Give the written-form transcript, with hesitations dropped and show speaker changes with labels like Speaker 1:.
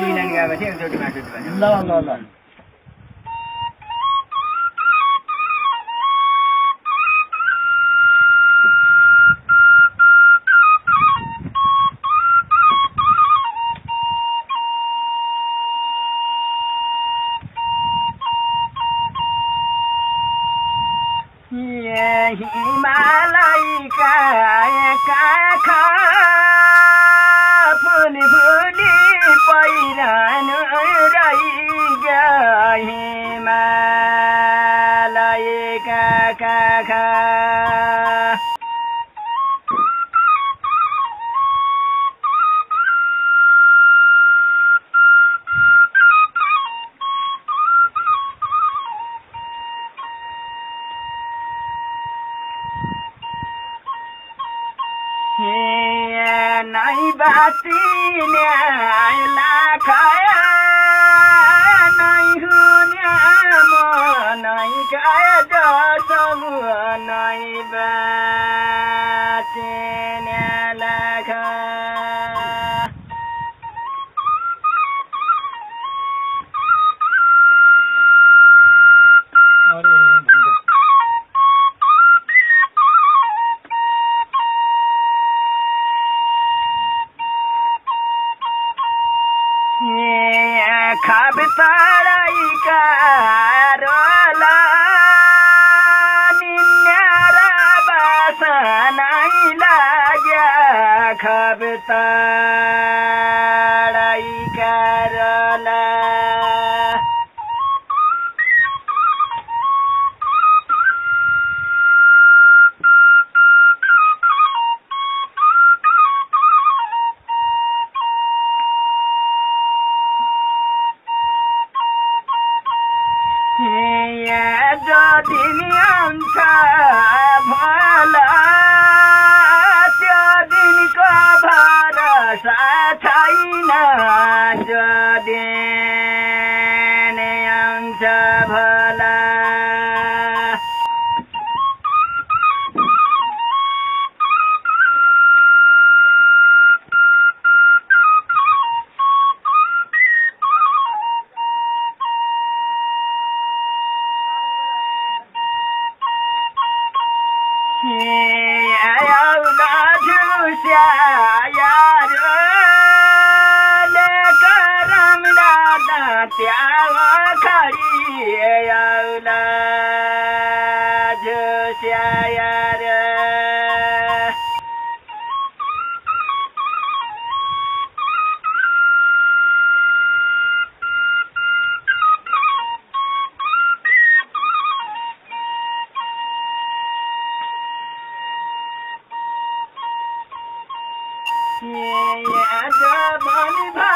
Speaker 1: दुई लाइन गएको थिएँ एकचोटि मासु दिनु
Speaker 2: ल ल ल
Speaker 1: हिमालयका काखा फुली फुली पहिरन रहिगा हिमालयका काखा नै बाँचिने लाखाया नै हुने म नै खाए जसो नै बाँचिने लाखा खाब तराईका रोला निन्यारा बासनाइ लाग्या खाब तराईका रोला दिनिन्छ भला त्यो दिनको भरोसा छैन जो दिन आउँछ भला जब